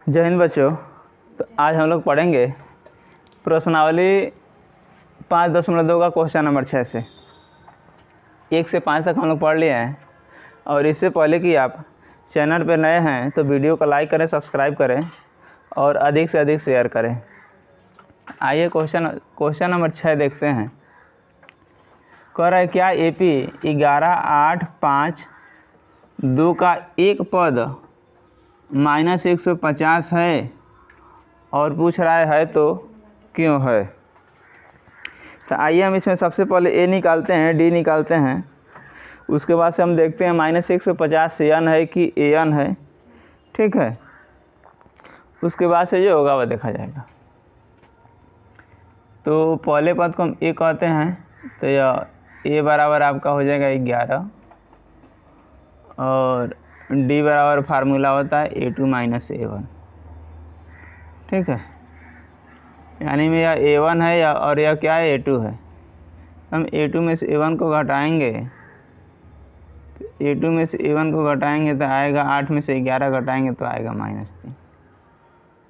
जय हिंद बच्चों। तो आज हम लोग पढ़ेंगे प्रश्नावली 5.2 का क्वेश्चन नंबर 6 से 1 से 5 तक हम लोग पढ़ लिए हैं। और इससे पहले कि आप चैनल पर नए हैं तो वीडियो को लाइक करें, सब्सक्राइब करें और अधिक से अधिक शेयर करें। आइए क्वेश्चन नंबर 6 देखते हैं। कह रहा है क्या AP 11, 8, 5, 2 का एक पद -150 है और पूछ रहा है तो क्यों है। तो आइए हम इसमें सबसे पहले A निकालते हैं, D निकालते हैं। उसके बाद से हम देखते हैं -150 n है कि an है। ठीक है, उसके बाद से जो होगा वह देखा जाएगा। तो पहले पद को हम A कहते हैं, तो यह A बराबर आपका हो जाएगा 11 और D बराबर फार्मूला होता है A2 - A1। ठीक है, यानी में यह A1 है और यह क्या है A2 है। हम A2 में से A1 को घटाएंगे, तो A2 में से A1 को घटाएंगे तो आएगा 8 में से 11 घटाएंगे तो आएगा -3।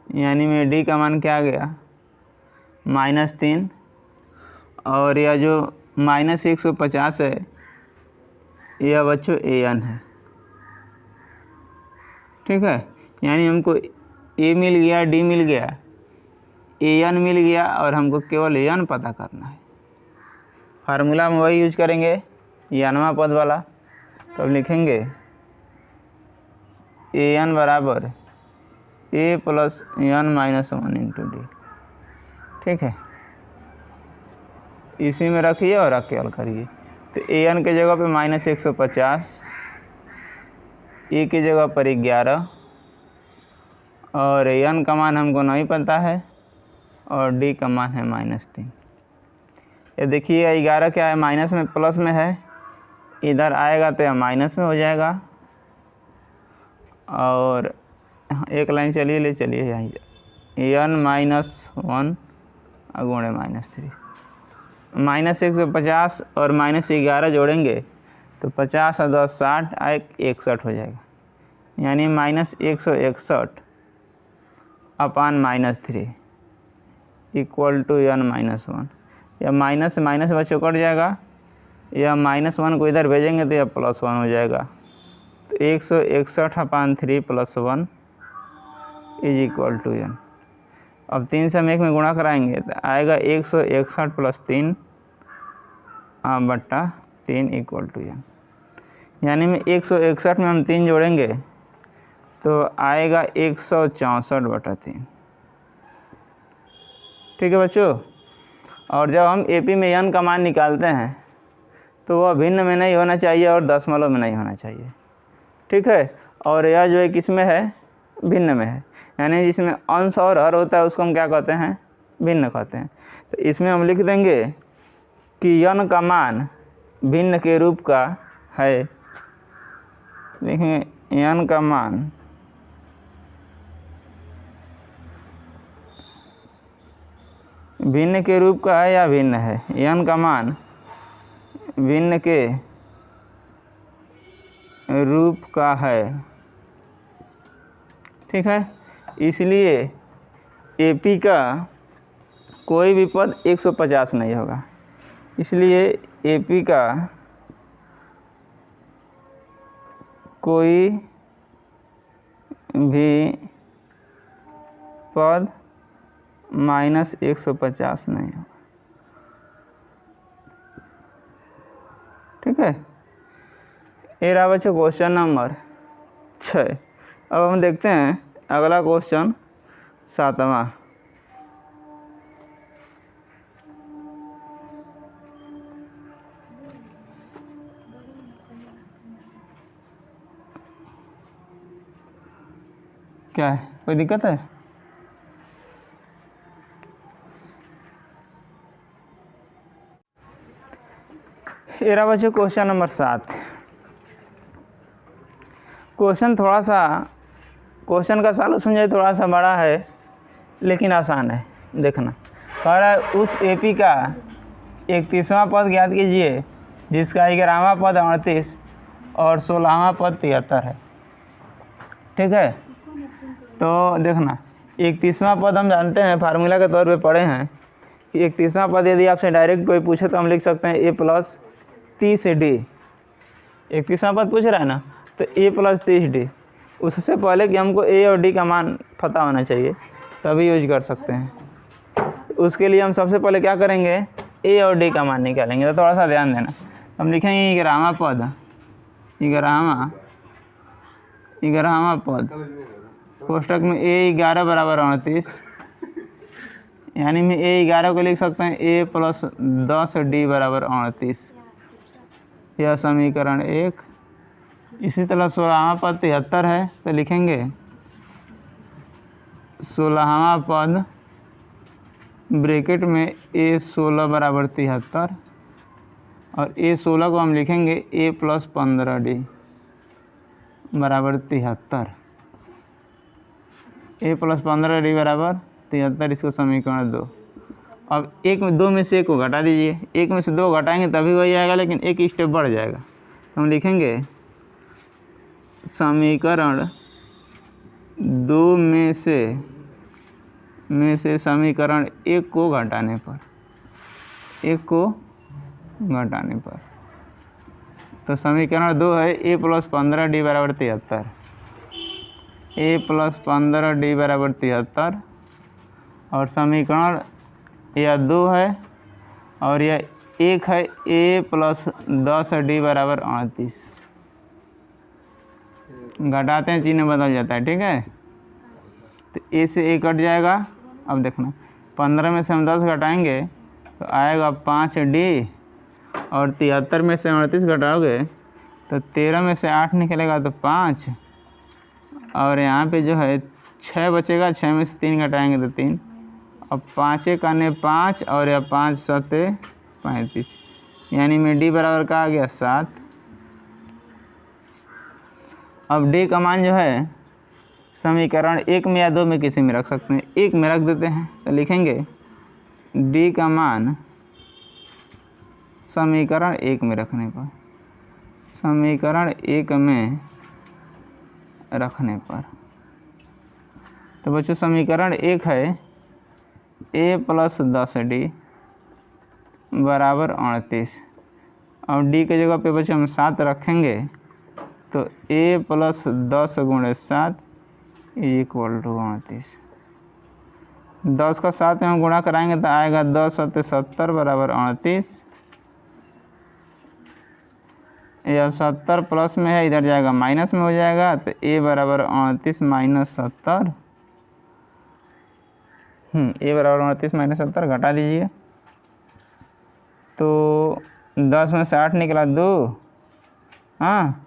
यानी में D का मान क्या आ गया -3 और यह जो -150 है यह बच्चों an है। ठीक है, यानी हमको A मिल गया, D मिल गया, an मिल गया और हमको केवल an पता करना है। फार्मूला में वही यूज करेंगे यानवा पद वाला। तो अब लिखेंगे an बराबर A + n - 1 × D। ठीक है, इसी में रखिए और रख के हल करिए। तो an के जगह पे -150, A की जगह पर 11 और n का मान हमको नहीं पता है और D का मान है -3। ये देखिए 11 क्या है, माइनस में प्लस में है, इधर आएगा तो यह माइनस में हो जाएगा। और एक लाइन चलिए ले चलिए यहाँ n - 1 गुणे -3। -150 और -11 जोड़ेंगे तो 50 और 10 60 61 हो जाएगा। यानी -161 अपान -3 इक्वल टू n - 1। या माइनस से माइनस बच्चों कट जाएगा, या -1 को इधर भेजेंगे तो यह +1 हो जाएगा। तो 161 अपान 3 + 1 इक्वल टू n। अब 3 से हम 1 में गुणा कराएंगे तो आएगा 161 + 3 बट्टा 3 इक्वल टू n। यानी में 161 में हम 3 जोड़ेंगे तो आएगा 164/3। ठीक है बच्चों। और जब हम AP में n का मान निकालते हैं तो वह भिन्न में नहीं होना चाहिए और दशमलव में नहीं होना चाहिए। ठीक है, और यह जो है किस में है, भिन्न में है। यानी जिसमें अंश और हर होता है उसको हम क्या कहते हैं, भिन्न कहते हैं। तो इसमें हम लिख देंगे कि n का मान भिन्न के रूप का है। देखें n का मान भिन्न के रूप का है या भिन्न है। n का मान भिन्न के रूप का है। ठीक है, इसलिए AP का कोई भी पद 150 नहीं होगा। इसलिए AP का कोई भी पद -150 नहीं होगा। ठीक है, ये रहा बच्चों क्वेश्चन नंबर 6। अब हम देखते हैं अगला क्वेश्चन 7वां। क्या है, कोई दिक्कत है? ये रहा बच्चों क्वेश्चन नंबर 7। क्वेश्चन का सॉल्यूशन जो थोड़ा सा बड़ा है लेकिन आसान है। देखना, कह रहा है उस AP का 31वां पद ज्ञात कीजिए जिसका 11वां पद 38 और 16वां पद 73 है। ठीक है, तो देखना 31वां पद हम जानते हैं, फार्मूला के तौर पे पढ़े हैं कि 31वां पद यदि आपसे डायरेक्ट कोई पूछे तो हम लिख सकते हैं a प्लस 30d। 31वां पद पूछ रहा है ना, तो a प्लस 30d। उससे पहले कि हमको a और d का मान पता होना चाहिए तभी यूज कर सकते हैं। उसके लिए हम सबसे पहले क्या करेंगे, a और d का मान निकालेंगे। तो थोड़ा सा ध्यान देना, हम लिखेंगे 11वां पद, 11वां पद कोष्टक में a11 बराबर 38, यानी मैं a11 को लिख सकते हैं a प्लस 10d बराबर 38। यह समीकरण 1। इसी तरह 16वां पद 73 है, तो लिखेंगे 16वां पद ब्रैकेट में a16 बराबर 73 और a16 को हम लिखेंगे a प्लस 15d बराबर 73। a प्लस 15d बराबर 73, इसको समीकरण 2। अब एक में 2 में से 1 को घटा दीजिए, 1 में से 2 घटाएंगे तभी वही आएगा, लेकिन एक स्टेप बढ़ जाएगा। तो हम लिखेंगे समीकरण 2 में से समीकरण 1 को घटाने पर, 1 को घटाने पर, तो समीकरण 2 है a प्लस 15d बराबर 73, a प्लस 15d बराबर 73, और समीकरण यह 2 है और यह 1 है a प्लस 10d बराबर 38। घटाते हैं चिन्ह बदल जाता है, ठीक है। तो a से a कट जाएगा। अब देखना 15 में से हम 10 घटाएंगे तो आएगा 5d, और 73 में से 38 घटाओगे तो 13 में से 8 निकलेगा तो 5, और यहाँ पे जो है 6 बचेगा, 6 में से 3 घटाएंगे तो 3। अब 5 एक आने 5 और यह 5 सते 35, यानी में d बराबर का आ गया 7। अब d का मान जो है समीकरण 1 में या 2 में किसी में रख सकते हैं, 1 में रख देते हैं। तो लिखेंगे d का मान समीकरण 1 में रखने पर, समीकरण 1 में रखने पर, तो बच्चों समीकरण 1 है a प्लस 10d बराबर 38। अब d के जगह पे बच्चों हम 7 रखेंगे तो a प्लस 10 गुणे 7 इक्वल टू 38। 10 का 7 में हम गुणा कराएंगे तो आएगा 10 सत्ते 70 बराबर 38। यह 70 प्लस में है, इधर जाएगा माइनस में हो जाएगा, तो a बराबर 38 माइनस 70, a बराबर 38 माइनस 70 घटा दीजिए तो 10 में से 8 निकला 2, हाँ,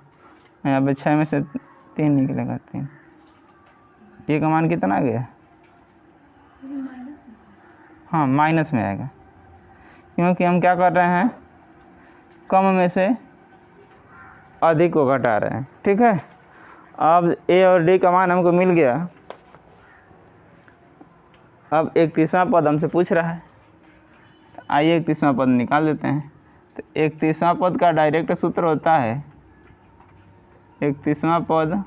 यहाँ पे 6 में से 3 निकलेगा 3। ये का मान कितना आ गया, हाँ माइनस में आएगा, क्योंकि हम क्या कर रहे हैं, कम में से अधिक को घटा रहे हैं, ठीक है। अब a और d का मान हमको मिल गया। अब 31वां पद हमसे पूछ रहा है, तो आइए 31वां पद निकाल देते हैं। तो 31वां पद का डायरेक्ट सूत्र होता है 31वां पद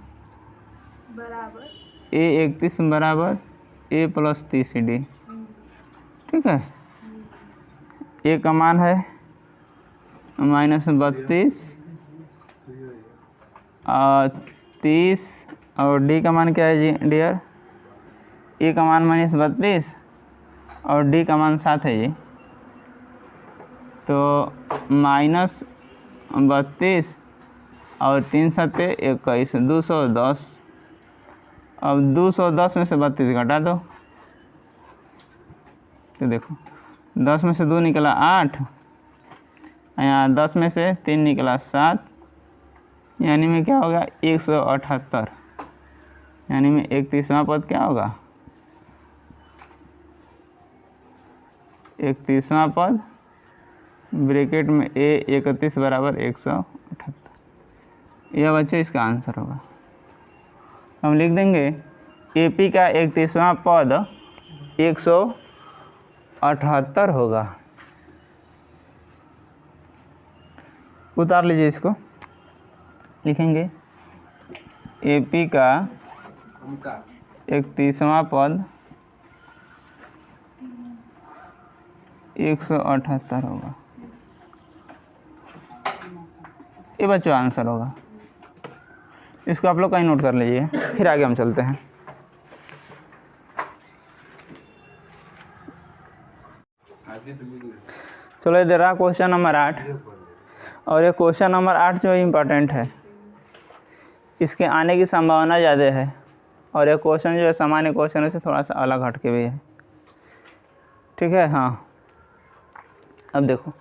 बराबर a31 बराबर a प्लस 30d, ठीक है। a का मान है -32 और 30, और d का मान क्या है जी डियर, a का मान -32 और d का मान 7 है जी, तो -32 और 3 सत्ते 21, 210। अब 210 में से 32 घटा दो, तो देखो 10 में से 2 निकला 8, यहाँ 10 में से 3 निकला 7, यानी में क्या होगा 178, यानी में 31वां पद क्या होगा, 31वां पद ब्रैकेट में a31 बराबर 178। यह बच्चों इसका आंसर होगा। हम लिख देंगे AP का 31वां पद 178 होगा। उतार लीजिए इसको, लिखेंगे AP का 31वां पद 178 होगा। ये बच्चों आंसर होगा। इसको आप लोग कहीं नोट कर लीजिए, फिर आगे हम चलते हैं। चलो इधर रहा क्वेश्चन नंबर 8, और ये क्वेश्चन नंबर 8 जो इम्पोर्टेंट है, इसके आने की संभावना ज़्यादा है, और ये क्वेश्चन जो है सामान्य क्वेश्चन से थोड़ा सा अलग हटके भी है। ठीक है, हाँ। अब देखो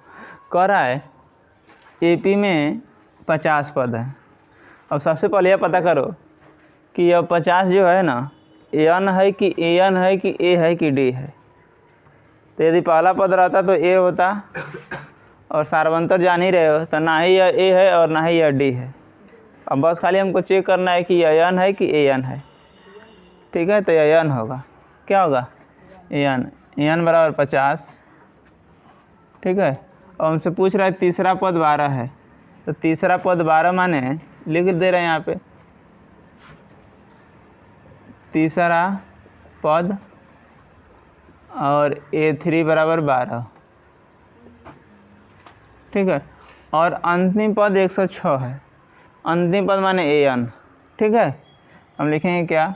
कह रहा है एपी में 50 पद है। अब सबसे पहले यह पता करो कि यह 50 जो है ना, एन है कि एन है कि ए है कि डी है। तो यदि पहला पद रहता तो ए होता, और सार्वंतर जान ही रहे हो, तो ना ही यह ए है और ना ही यह डी है। अब बस खाली हमको चेक करना है कि यह एन है कि ए एन है। ठीक है, तो यह एन होगा। क्या होगा? एन बराबर 50। ठीक है, और हमसे पूछ रहा है तीसरा पद 12 है, तो तीसरा पद 12 माने लिख दे रहे हैं यहाँ पे, तीसरा पद और A3 बराबर 12। ठीक है, और अंतिम पद 106 है। अंतिम पद माने AN। ठीक है, हम लिखेंगे क्या?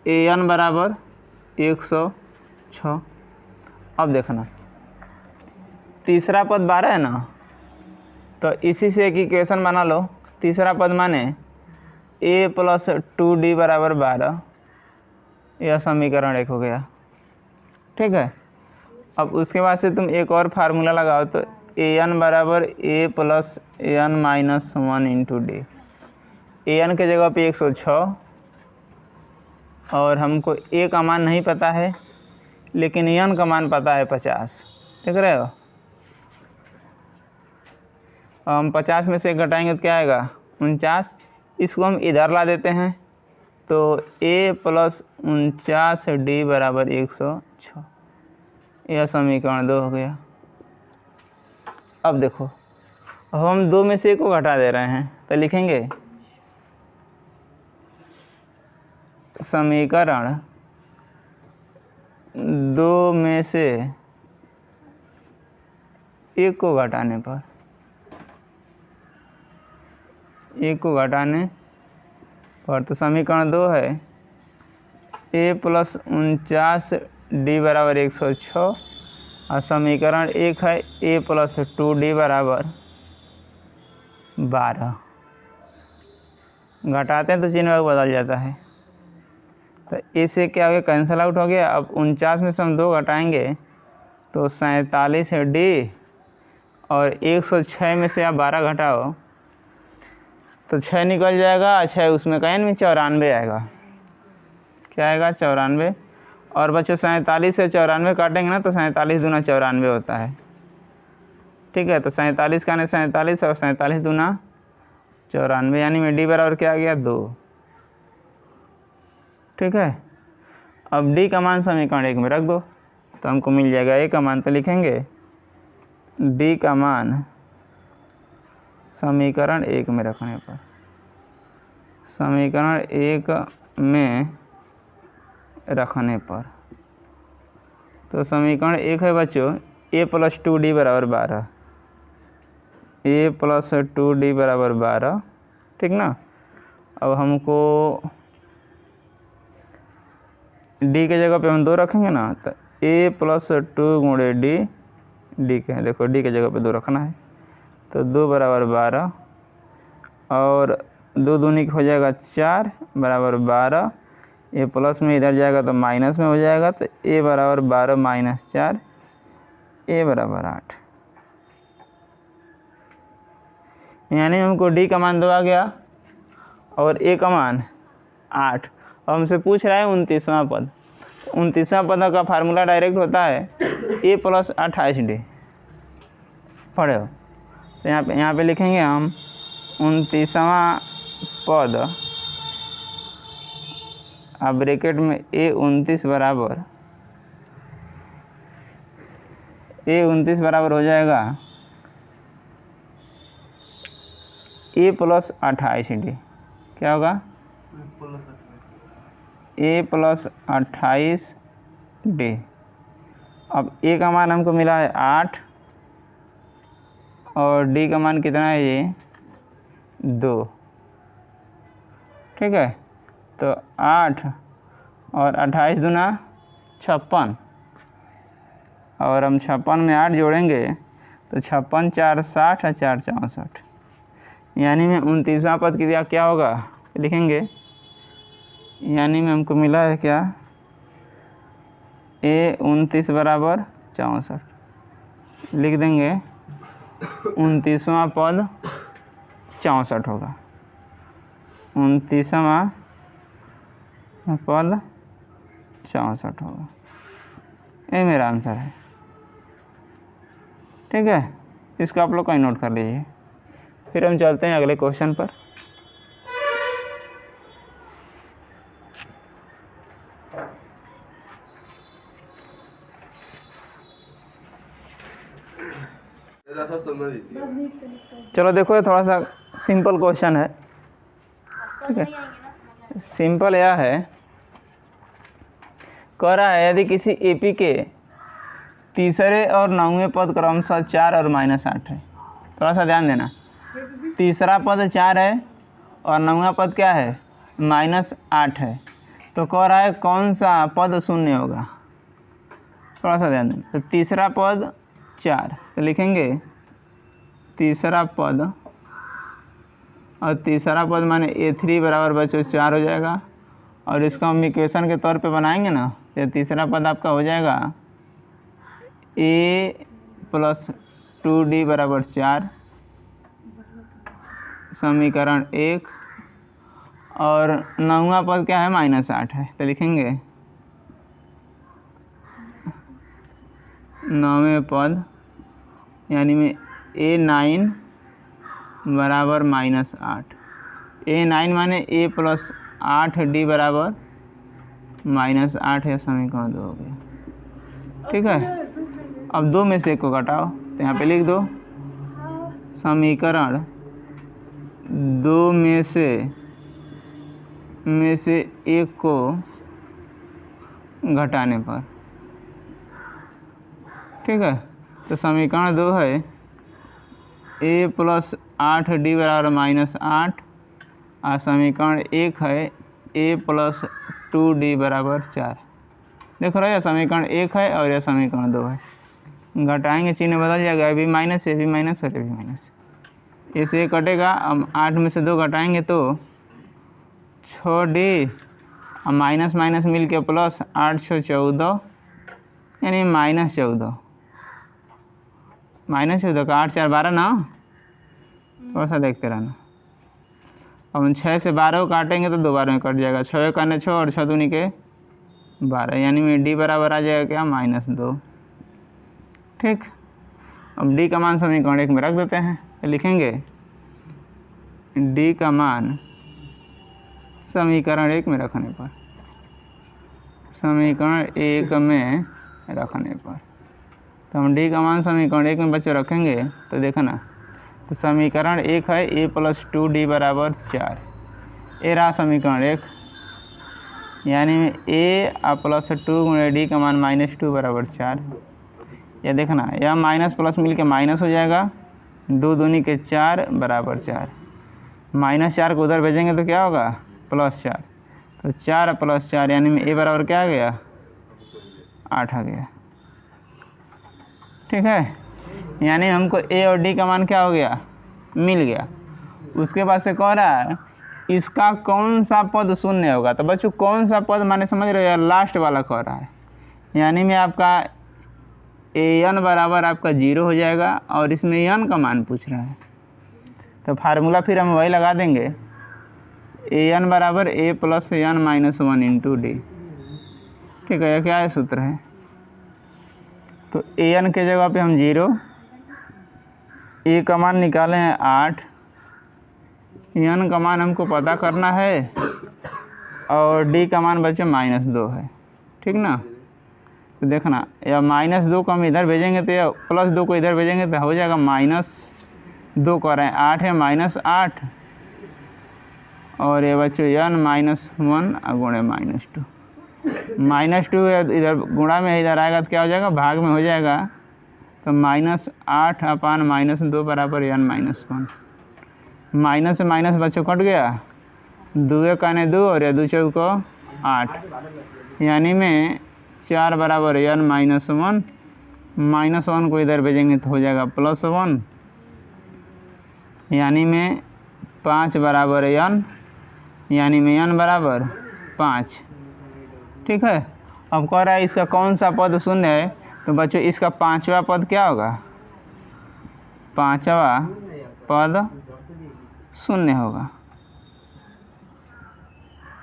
AN बराबर 106। अब देखना तीसरा पद 12 है ना, तो इसी से एक इक्वेशन बना लो। तीसरा पद माने A + 2D बराबर 12। यह समीकरण 1 हो गया। ठीक है, अब उसके बाद से तुम एक और फार्मूला लगाओ, तो AN बराबर A + AN - 1 × D। AN के जगह पे 106, और हमको A का मान नहीं पता है, लेकिन AN का मान पता है 50। देख रहे हो? हम 50 में से घटाएंगे तो क्या आएगा? 49। इसको हम इधर ला देते हैं, तो A + 49D बराबर 106। यह समीकरण 2 हो गया। अब देखो, अब हम 2 में से 1 को घटा दे रहे हैं, तो लिखेंगे समीकरण 2 में से 1 को घटाने पर, 1 को घटाने पर, तो समीकरण 2 है A + 49D बराबर 106, और समीकरण 1 है A + 2D बराबर 12। घटाते हैं तो चिन्ह बदल जाता है, तो ए से क्या हो गया? कैंसिल आउट हो गया। अब 49 में से हम 2 घटाएंगे तो 47 है D, और 106 में से आप 12 घटाओ तो 6 निकल जाएगा। 6 उसमें का में 94 आएगा। क्या आएगा? 94। और बच्चों 47 से 94 काटेंगे ना, तो 47 दूना 94 होता है। ठीक है, तो 47 का 47 और 47 दूना 94, यानी में D बराबर क्या आ गया? 2। ठीक है, अब D का मान समीकरण 1 में रख दो, तो हमको मिल जाएगा A का मान। तो लिखेंगे D का मान समीकरण 1 में रखने पर, समीकरण 1 में रखने पर, तो समीकरण 1 है बच्चों A + 2D बराबर 12। A + 2D बराबर 12। ठीक ना? अब हमको D के जगह पे हम 2 रखेंगे ना, तो A + 2 × D, D के देखो D के जगह पे 2 रखना है, तो 2 बराबर 12, और 2 दूनी हो जाएगा 4 बराबर 12। ये प्लस में इधर जाएगा तो माइनस में हो जाएगा, तो A बराबर 12 - 4, A बराबर 8। यानी हमको D का मान 2 आ गया और A का मान 8। अब हमसे पूछ रहा है 29वां पद। 29वां पद का फार्मूला डायरेक्ट होता है A + 28D। पढ़े हो? तो यहाँ पे लिखेंगे हम 29वां पद, अब ब्रैकेट में A29 बराबर हो जाएगा A + 28D। क्या होगा? ए प्लस 28D। अब ए का मान हमको मिला है 8 और डी का मान कितना है ये 2। ठीक है, तो 8 और 28 दूना 56 और हम 56 में 8 जोड़ेंगे तो 56 4 60 और 4 64, यानी में 29वां पद क्या होगा लिखेंगे, यानी में हमको मिला है क्या ए 29 बराबर 64 लिख देंगे। 29वां पद 64 होगा, 29वां पद 64 होगा, ये मेरा आंसर है। ठीक है, इसको आप लोग कहीं नोट कर लीजिए। फिर हम चलते हैं अगले क्वेश्चन पर। चलो देखो, ये थोड़ा सा सिंपल क्वेश्चन है। ठीक है, सिंपल यह है, कह रहा है यदि किसी एपी के तीसरे और 9वें पद क्रमशः 4 और -8 है। थोड़ा सा ध्यान देना, तीसरा पद 4 है और 9वां पद क्या है -8 है, तो कह रहा है कौन सा पद शून्य होगा। थोड़ा सा ध्यान देना, तो तीसरा पद 4, तो लिखेंगे तीसरा पद, और तीसरा पद माने A3 बराबर बच्चों 4 हो जाएगा, और इसको हम इक्वेशन के तौर पे बनाएंगे ना, तो तीसरा पद आपका हो जाएगा A + 2D बराबर 4, समीकरण 1, और 9वां पद क्या है -8 है, तो लिखेंगे 9वें पद यानी में A9 बराबर -8, A9 माने A + 8D बराबर -8 है, समीकरण 2 हो गया। ठीक है, अब 2 में से 1 को घटाओ, तो यहाँ पे लिख दो समीकरण 2 में से 1 को घटाने पर। ठीक है, तो समीकरण 2 है A + 8D बराबर -8, और समीकरण 1 है A + 2D बराबर 4। देख रहे हो, समीकरण 1 है और यह समीकरण 2 है। घटाएंगे चिन्ह बदल जाएगा, ये भी माइनस और ये भी माइनस, इसे कटेगा। अब 8 में से 2 घटाएंगे तो 6D, और माइनस माइनस मिल के प्लस, 8 6 14, यानी -14, -14 का 8 4 12 ना, थोड़ा सा देखते रहना। अब हम 6 से 12 को काटेंगे तो 2 बार में कट जाएगा, 6 एक 6 और 6 दूनी के 12, यानी में D बराबर आ जाएगा क्या -2। ठीक, अब D का मान समीकरण 1 में रख देते हैं, तो लिखेंगे D का मान समीकरण 1 में रखने पर, समीकरण 1 में रखने पर, तो हम D का मान समीकरण 1 में बच्चों रखेंगे तो देखना, तो समीकरण 1 है A + 2D बराबर 4, ये रहा समीकरण 1, यानी में A + 2 × D का मान -2 बराबर 4। यह देखना, यह माइनस प्लस मिल के माइनस हो जाएगा, 2 दूनी के 4 बराबर 4, -4 को उधर भेजेंगे तो क्या होगा +4, तो 4 + 4 यानी में A बराबर क्या आ गया 8 आ गया। ठीक है, यानी हमको A और D का मान क्या हो गया मिल गया। उसके बाद से कह रहा है इसका कौन सा पद शून्य होगा, तो बच्चों कौन सा पद माने समझ रहे हो यार, लास्ट वाला कह रहा है, यानी में आपका an बराबर आपका 0 हो जाएगा, और इसमें n का मान पूछ रहा है, तो फार्मूला फिर हम वही लगा देंगे, an बराबर A + n - 1 × D। ठीक है, यह क्या है सूत्र है, तो an के जगह पे हम 0, A का मान निकाले हैं 8, n का मान हमको पता करना है, और D का मान बच्चे -2 है। ठीक ना, तो देखना, या -2 को हम इधर भेजेंगे तो, या +2 को इधर भेजेंगे तो हो जाएगा -2 कर रहे हैं, 8 है -8, और ये बच्चों n -1 गुणे -2। -2 इधर गुणा में इधर आएगा तो क्या हो जाएगा, भाग में हो जाएगा, तो -8/-2 बराबर n -1। माइनस से माइनस बच्चों कट गया, 2 काने 2 और या 2 चौको 8, यानी में 4 बराबर n -1। -1 को इधर भेजेंगे तो हो जाएगा +1, यानी में 5 बराबर n, यानी में n बराबर 5। ठीक है। अब कह रहा है इसका कौन सा पद शून्य है, तो बच्चों इसका 5वां पद क्या होगा, 5वां पद शून्य होगा।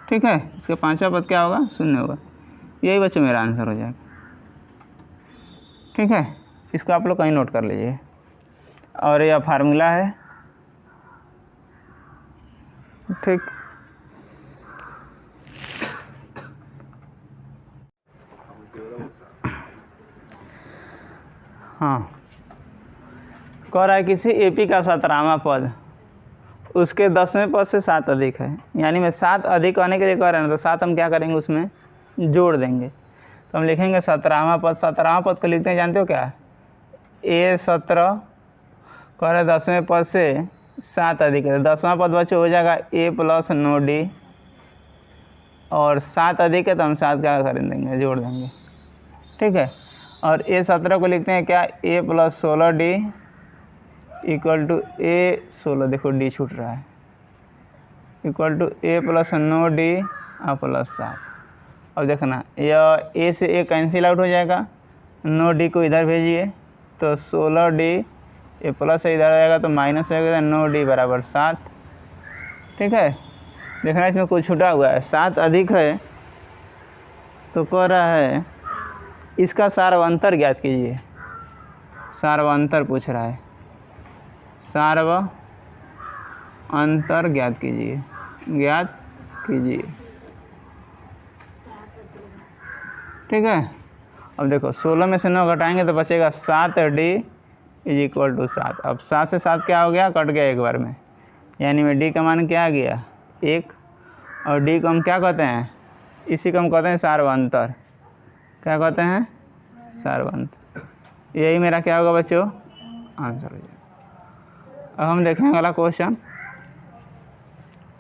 ठीक है, इसका 5वां पद क्या होगा, शून्य होगा। यही बच्चों मेरा आंसर हो जाएगा। ठीक है, इसको आप लोग कहीं नोट कर लीजिए। और यह फार्मूला है। ठीक, हाँ, कह रहा है किसी एपी का 17वां पद उसके 10वें पद से 7 अधिक है, यानी में 7 अधिक आने के लिए कह रहे हैं, तो 7 हम क्या करेंगे, उसमें जोड़ देंगे। तो हम लिखेंगे 17वां पद। 17वां पद को लिखते हैं, जानते हो क्या, A17 कह रहे 10वें पद से 7 अधिक है। 10वां पद बच्चों हो जाएगा A + 9D, और 7 अधिक है तो हम 7 क्या कर देंगे, जोड़ देंगे। ठीक है, और A17 को लिखते हैं क्या, A + 16D = A16, देखो D छूट रहा है, = A + 9D + 7। अब देखना, यह A से A कैंसिल आउट हो जाएगा, 9D को इधर भेजिए तो 16D, ये प्लस इधर आ जाएगा तो माइनस हो जाएगा, 9D बराबर 7। ठीक है, देखना इसमें कुछ छूटा हुआ है, 7 अधिक है, तो कह रहा है इसका सार्वंतर ज्ञात कीजिए। सार्वंतर पूछ रहा है, सार्वंतर ज्ञात कीजिए, ज्ञात कीजिए। ठीक है, अब देखो 16 में से 9 घटाएंगे तो बचेगा 7D = 7। अब 7 से 7 क्या हो गया, कट गया एक बार में, यानी में D का मान क्या आ गया, 1। और D को हम क्या कहते हैं, इसी को हम कहते हैं सार्वंतर। क्या कहते हैं, सार्वंतर। यही मेरा क्या होगा बच्चों, आंसर हो जाएगा। अब हम देखेंगे अगला क्वेश्चन।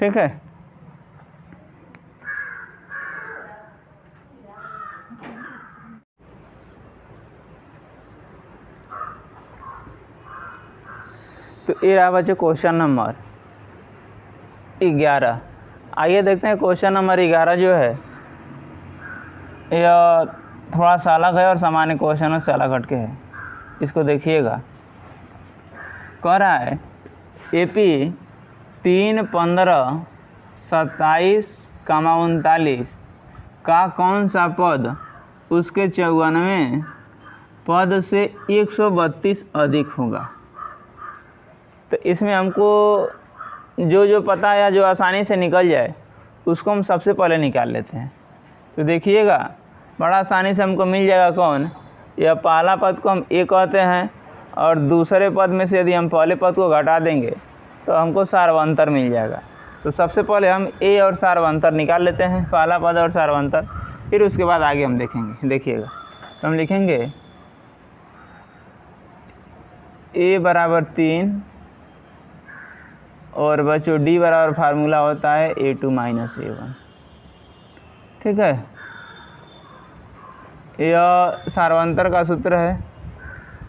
ठीक है, तो ये रहा बच्चों क्वेश्चन नंबर 11। आइए देखते हैं क्वेश्चन नंबर 11 जो है यह थोड़ा सा अलग है और सामान्य क्वेश्चनों से अलग हटके है। इसको देखिएगा, कह रहा है AP 3, 15, 27, 39 का कौन सा पद उसके 94वें पद से 132 अधिक होगा। तो इसमें हमको जो पता है या जो आसानी से निकल जाए उसको हम सबसे पहले निकाल लेते हैं। तो देखिएगा बड़ा आसानी से हमको मिल जाएगा कौन, यह पहला पद को हम A कहते हैं, और दूसरे पद में से यदि हम पहले पद को घटा देंगे तो हमको सार्वंतर मिल जाएगा। तो सबसे पहले हम A और सार्वंतर निकाल लेते हैं, पहला पद और सार्वंतर, फिर उसके बाद आगे हम देखेंगे। देखिएगा, तो हम लिखेंगे A बराबर 3, और बच्चों D बराबर फार्मूला होता है A2 - A1। ठीक है, यह सार्वंतर का सूत्र है,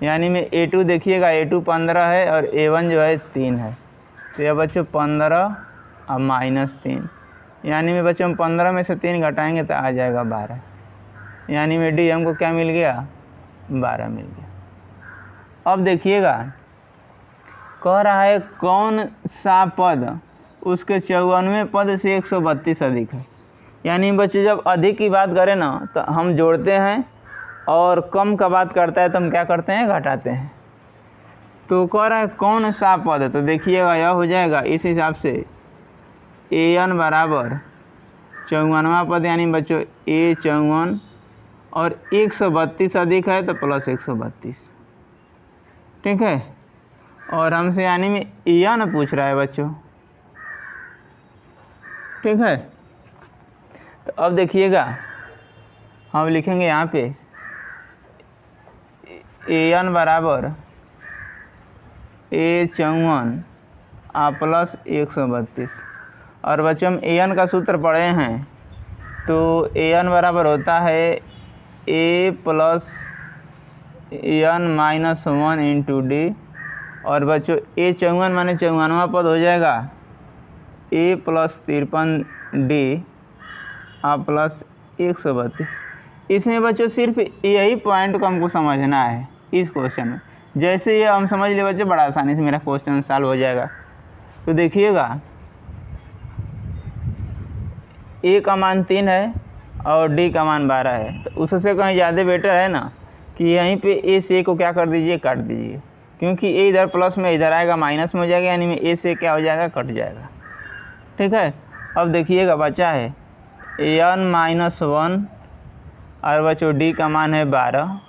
यानी में A2 देखिएगा, A2 15 है और A1 जो है 3 है। तो यह बच्चों 15 और -3, यानी में बच्चों हम 15 में से 3 घटाएंगे तो आ जाएगा 12, यानी में D हमको क्या मिल गया, 12 मिल गया। अब देखिएगा, कह रहा है कौन सा पद उसके 54वें पद से 132 अधिक है। यानी बच्चों जब अधिक की बात करें ना तो हम जोड़ते हैं, और कम का बात करता है तो हम क्या करते हैं, घटाते हैं। तो कह रहा है कौन सा पद है, तो देखिएगा यह हो जाएगा इस हिसाब से AN बराबर 54वां पद, यानी बच्चों A 54, और 132 अधिक है तो +132। ठीक है, और हमसे यानी में EN पूछ रहा है बच्चों, ठीक है। तो अब देखिएगा हम लिखेंगे यहाँ पे an बराबर A54 आ प्लस 132। और बच्चों हम an का सूत्र पढ़े हैं, तो an बराबर होता है a plus n minus 1 into d. और बच्चों A54 माने 54वां पद हो जाएगा a प्लस 53 डी आ प्लस 132। इसमें बच्चों सिर्फ यही पॉइंट को हमको समझना है इस क्वेश्चन में। जैसे ये हम समझ लिए बच्चों, बड़ा आसानी से मेरा क्वेश्चन सॉल्व हो जाएगा। तो देखिएगा a का मान 3 है और d का मान 12 है, तो उससे कहीं ज़्यादा बेटर है ना कि यहीं पे a से a को क्या कर दीजिए, काट दीजिए, क्योंकि a इधर प्लस में इधर आएगा माइनस में हो जाएगा, यानी में a से क्या हो जाएगा, कट जाएगा। ठीक है। अब देखिएगा बचा है an माइनस 1 और बच्चों d का मान है 12।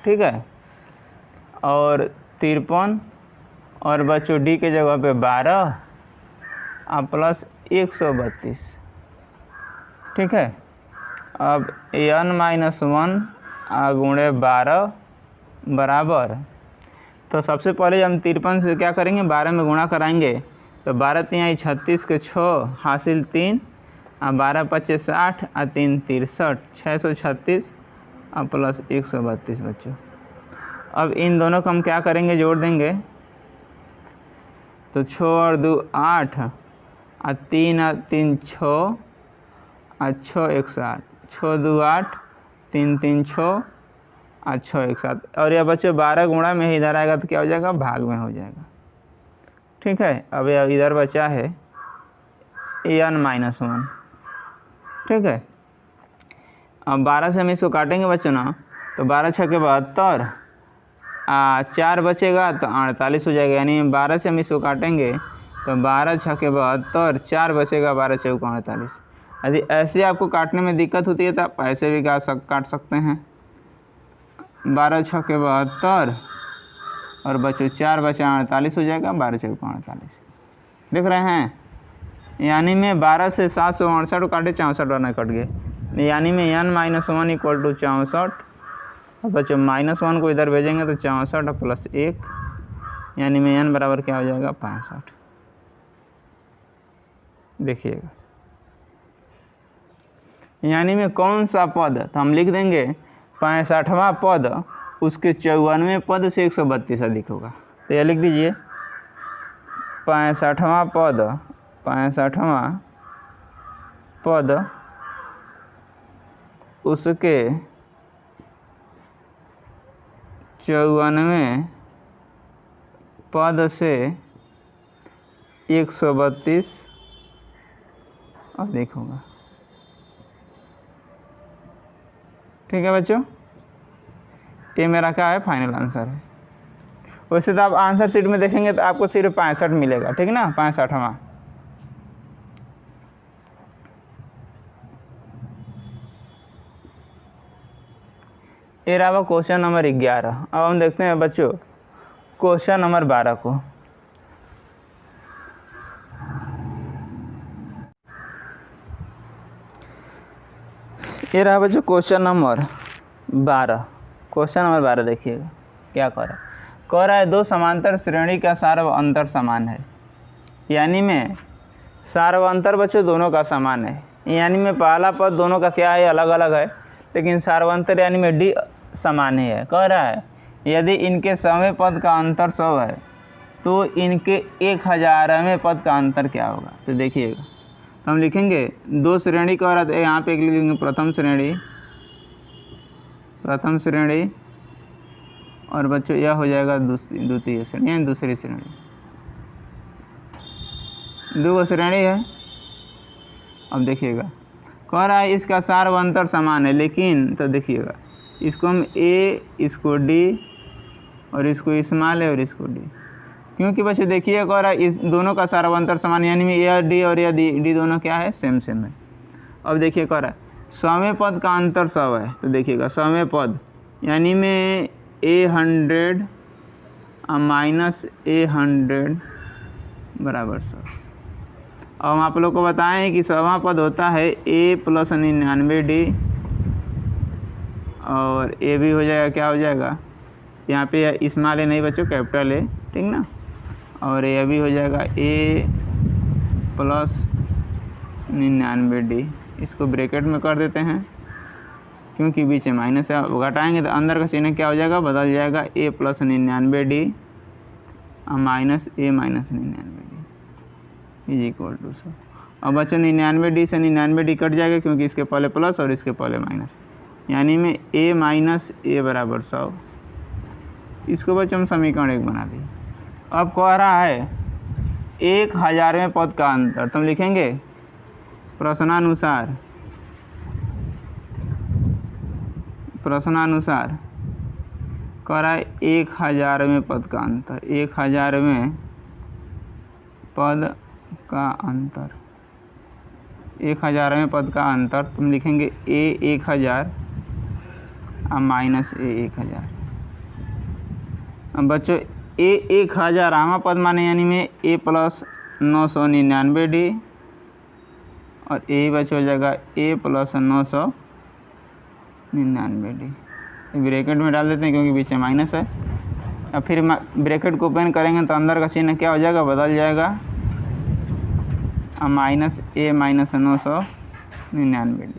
ठीक है। और 53 और बच्चों d के जगह पे 12 और प्लस 132। ठीक है। अब an माइनस 1 गुणे 12 बराबर, तो सबसे पहले हम 53 से क्या करेंगे, 12 में गुणा कराएंगे, तो 12 3 36 के 6 हासिल 3 और 12 25 60 और 3 63 636 और प्लस 132 बच्चों। अब इन दोनों को हम क्या करेंगे, जोड़ देंगे, तो 6 और 2 8 और 3 और 3 6 और 6 108, 6 2 8 3 3 6 और 6 107। और यह बच्चों 12 गुणा में ही इधर आएगा तो क्या हो जाएगा, भाग में हो जाएगा। ठीक है। अब इधर बचा है an माइनस 1। ठीक है। अब 12 से हम इसको काटेंगे बच्चों ना, तो 12 छः के 72 4 बचेगा तो 48 हो जाएगा, यानी 12 से हम इसको काटेंगे तो 12 छः के 72 4 बचेगा, 12 चौका 48। यदि ऐसे आपको काटने में दिक्कत होती है तो आप ऐसे भी काट सकते हैं। 12 छः के 72 और बच्चों 4 बचा 48 हो जाएगा, 12 चौका 48। देख रहे हैं, यानी में 12 से 768 काटे, 64 वाला कट गए, यानी में n माइनस 1 इक्वल टू 64। और बच्चों माइनस 1 को इधर भेजेंगे तो 64 प्लस 1, यानी में n बराबर क्या हो जाएगा, 65। देखिएगा यानी में कौन सा पद, तो हम लिख देंगे 65वां पद उसके 54वें पद से 132 अधिक होगा। तो यह लिख दीजिए 65वां पद, 65वां पद उसके 54वें पद से 132 अधिक होगा। ठीक है बच्चों, ये मेरा क्या है, फाइनल आंसर है। वैसे तो आप आंसर शीट में देखेंगे तो आपको सिर्फ 65 मिलेगा, ठीक ना, 65वां। ये रहा क्वेश्चन नंबर 11। अब हम देखते हैं बच्चों क्वेश्चन नंबर 12 को। ये रहा बच्चों क्वेश्चन नंबर 12। क्वेश्चन नंबर 12 देखिएगा क्या कह रहा है, दो समांतर श्रेणी का सार्वअंतर समान है, यानी में सार्वअंतर बच्चों दोनों का समान है, यानी में पहला पद दोनों का क्या है, अलग अलग है, लेकिन सार्वअंतर यानी में डी समान ही है। कह रहा है यदि इनके 100वें पद का अंतर 100 है तो इनके 1000वें पद का अंतर क्या होगा। तो देखिएगा, तो हम लिखेंगे दो श्रेणी कह रहा था, यहाँ पे एक लिखेंगे प्रथम श्रेणी और बच्चों यह हो जाएगा द्वितीय श्रेणी यानी दूसरी श्रेणी। दो श्रेणी है। अब देखिएगा कह रहा है इसका सार्वअंतर समान है, लेकिन तो देखिएगा इसको हम ए, इसको डी और इसको स्मॉल है और इसको डी, क्योंकि बच्चों देखिए कह रहा है इस दोनों का सार्वअंतर समान, यानी में ए डी और या डी दोनों क्या है, सेम है। अब देखिए कह रहा है 100वें पद का अंतर 100 है, तो देखिएगा 100वें पद यानी में A100 माइनस A100 बराबर 100। अब हम आप लोग को बताएं कि 100वां पद होता है a प्लस 99d, और ए भी हो जाएगा, क्या हो जाएगा यहाँ पे स्मॉल ए नहीं बच्चों, कैपिटल ए, ठीक ना, और ये भी हो जाएगा a प्लस 99d। इसको ब्रैकेट में कर देते हैं क्योंकि बीच में माइनस है, घटाएंगे तो अंदर का चिन्ह क्या हो जाएगा, बदल जाएगा, a plus 99d minus a minus 99d is equal to 100। अब बच्चों 99d से 99d कट जाएगा क्योंकि इसके पहले प्लस और इसके पहले माइनस, यानी में a माइनस a बराबर 100। इसको बच्चों हम समीकरण 1 बना दिए। अब कह रहा है 1000वें पद का अंतर, तो हम लिखेंगे प्रश्नानुसार कह रहा है 1000वें पद का अंतर, 1000वें पद का अंतर, 1000वें पद का अंतर तुम लिखेंगे a 1000 और माइनस a 1000। अब बच्चों a 1000वां पद माने यानी में a प्लस 999d, और a बच्चों हो जाएगा a प्लस 999d। ब्रैकेट में डाल देते हैं क्योंकि बीच में माइनस है। अब फिर ब्रैकेट को ओपन करेंगे तो अंदर का चिन्ह क्या हो जाएगा, बदल जाएगा, माइनस a माइनस 999d।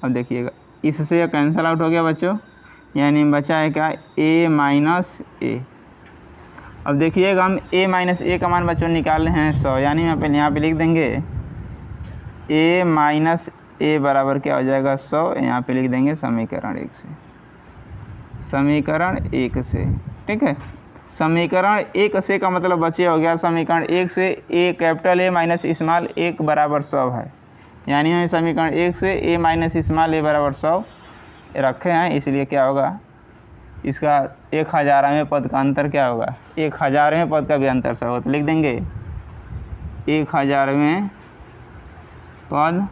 अब देखिएगा इससे यह कैंसिल आउट हो गया बच्चों, यानी बचा है क्या, a माइनस a। अब देखिएगा हम a माइनस a का मान बच्चों निकाल रहे हैं 100, यानी यहाँ पे लिख देंगे a माइनस a बराबर क्या हो जाएगा 100, यहाँ पे लिख देंगे समीकरण 1 से, समीकरण 1 से, ठीक है। समीकरण 1 से का मतलब बचे हो गया समीकरण 1 से a capital A minus small 1 बराबर 100 है, यानी हम समीकरण 1 से a माइनस स्मॉल a बराबर 100 रखे हैं, इसलिए क्या होगा, इसका 1000वें पद का अंतर क्या होगा, 1000वें पद का भी अंतर 100 हो, तो लिख देंगे 1000वें पद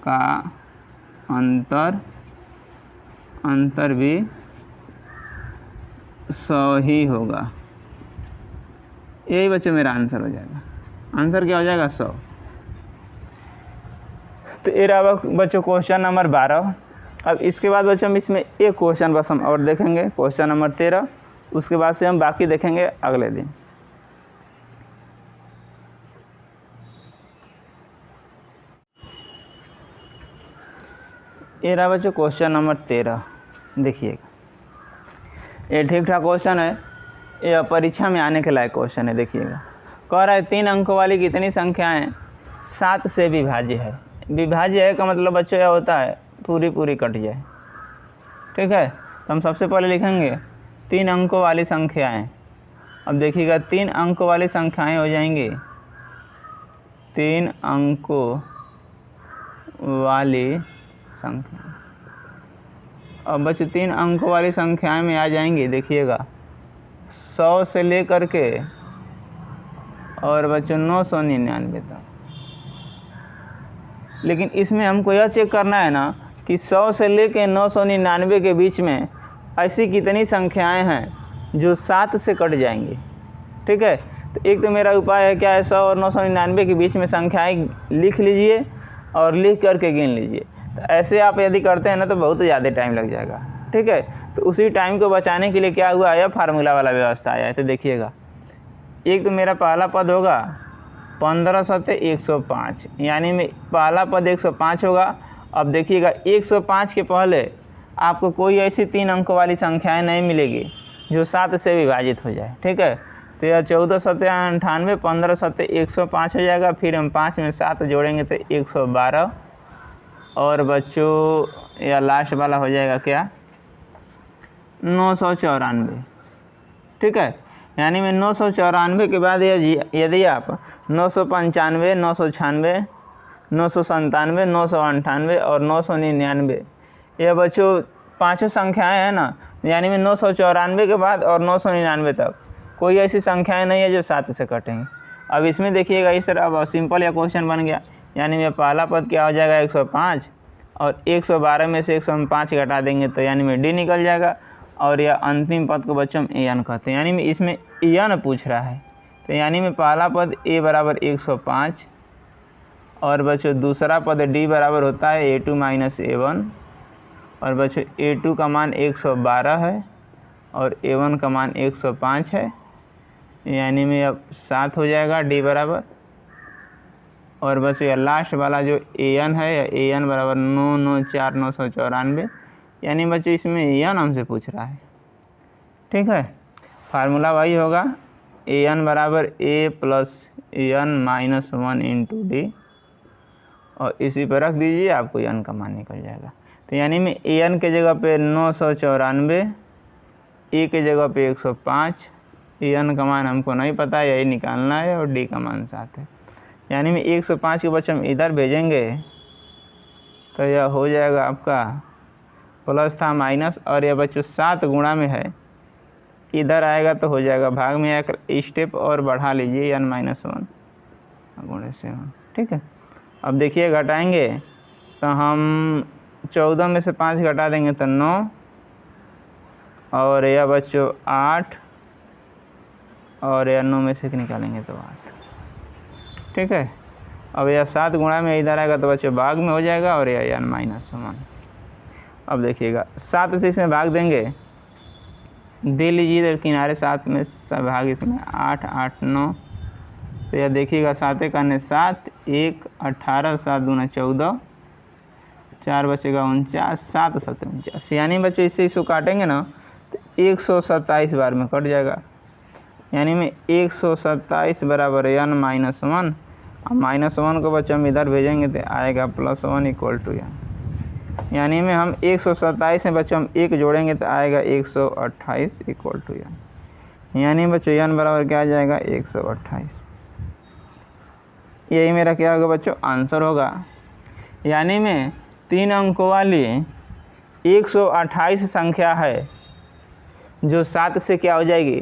का अंतर भी 100 ही होगा। यही बच्चों मेरा आंसर हो जाएगा। आंसर क्या हो जाएगा, 100। तो ये रहा बच्चों क्वेश्चन नंबर 12। अब इसके बाद बच्चों हम इसमें एक क्वेश्चन बस हम और देखेंगे, क्वेश्चन नंबर 13। उसके बाद से हम बाकी देखेंगे अगले दिन। ये रहा बच्चों क्वेश्चन नंबर 13। देखिएगा ये ठीक ठाक क्वेश्चन है, ये परीक्षा में आने के लायक क्वेश्चन है। देखिएगा कह रहा है 3 अंकों वाली कितनी संख्याएं 7 से विभाज्य है। विभाज्य है का मतलब बच्चों यह होता है पूरी पूरी कट जाए, ठीक है। तो हम सबसे पहले लिखेंगे 3 अंकों वाली संख्याएं। अब देखिएगा 3 अंकों वाली संख्याएं हो जाएंगी 3 अंकों वाली संख्या। अब बच्चों 3 अंकों वाली संख्याएं में आ जाएंगी, देखिएगा 100 से लेकर के और बच्चों 999 तक। लेकिन इसमें हमको यह चेक करना है ना कि 100 से लेकर 999 के बीच में ऐसी कितनी संख्याएं हैं जो 7 से कट जाएंगी, ठीक है। तो एक तो मेरा उपाय है क्या है, 100 और 999 के बीच में संख्याएं लिख लीजिए और लिख करके गिन लीजिए। तो ऐसे आप यदि करते हैं ना तो बहुत ज़्यादा टाइम लग जाएगा, ठीक है। तो उसी टाइम को बचाने के लिए क्या हुआ है, फार्मूला वाला व्यवस्था आया है। तो देखिएगा एक तो मेरा पहला पद होगा 15 सत्ते 105, यानी में पहला पद 105 होगा। अब देखिएगा 105 के पहले आपको कोई ऐसी 3 अंकों वाली संख्याएं नहीं मिलेगी जो 7 से विभाजित हो जाए, ठीक है। तो यह 14 सत्ते 98, 15 सत्ते 105 हो जाएगा। फिर हम 5 में 7 जोड़ेंगे तो 112, और बच्चों या लास्ट वाला हो जाएगा क्या 994, ठीक है। यानी में 994 के बाद यदि आप 995, 996, 997, 998 और 999, यह बच्चों पांचों संख्याएं हैं ना, यानी में 994 के बाद और 999 तक कोई ऐसी संख्याएं नहीं है जो 7 से कटेंगे। अब इसमें देखिएगा इस तरह अब सिंपल या क्वेश्चन बन गया, यानी में पहला पद क्या हो जाएगा 105, और 112 में से 105 घटा देंगे तो यानी में डी निकल जाएगा, और यह अंतिम पद को बच्चों हम एन कहते हैं। यानी में इसमें एन पूछ रहा है, तो यानी में पहला पद ए बराबर 105 और बच्चों दूसरा पद डी बराबर होता है ए टू माइनस ए वन, और बच्चों ए टू का मान 112 है और ए वन का मान 105 है, यानी में अब 7 हो जाएगा डी बराबर। और बच्चों लास्ट वाला जो ए एन है या ए एन बराबर 994,994, यानी बच्चों इसमें ए एन हमसे पूछ रहा है। ठीक है, फार्मूला वही होगा ए एन बराबर ए plus A N minus 1 into d, और इसी पर रख दीजिए, आपको एन का मान निकल जाएगा। तो यानी में ए एन के जगह पे 994, ए के जगह पे 105, ए एन का मान हमको नहीं पता, यही निकालना है, और डी का मान 7 है। यानी में 105 के बच्चे हम इधर भेजेंगे तो यह हो जाएगा आपका, प्लस था माइनस, और यह बच्चों 7 गुणा में है, इधर आएगा तो हो जाएगा भाग में, आकर स्टेप और बढ़ा लीजिए n माइनस 1 गुणे 7। ठीक है, अब देखिए घटाएंगे तो हम 14 में से 5 घटा देंगे तो 9, और यह बच्चों 8, और यह 9 में से निकालेंगे तो 8। ठीक है, अब यह 7 गुणा में इधर आएगा तो बच्चों भाग में हो जाएगा, और यह n माइनस 1। अब देखिएगा 7 से इसमें भाग देंगे, दे लीजिए तो किनारे 7 में भाग इसमें 8, 8, 9, तो यह देखिएगा 7 का 7, 1, 18, 7 दूना 14, 4 बचेगा 49, 7 7 49, यानी बच्चों इसको काटेंगे ना तो 127 बार में कट जाएगा। यानी में 127 बराबर n माइनस 1, और माइनस 1 को बच्चों हम इधर भेजेंगे तो आएगा प्लस 1 इक्वल टू n। यानी में हम 127 में बच्चों हम 1 जोड़ेंगे तो आएगा 128 इक्वल टू n। यानी बच्चों n बराबर क्या आ जाएगा 128। यही मेरा क्या होगा बच्चों आंसर होगा। यानी में 3 अंकों वाली 128 संख्या है जो 7 से क्या हो जाएगी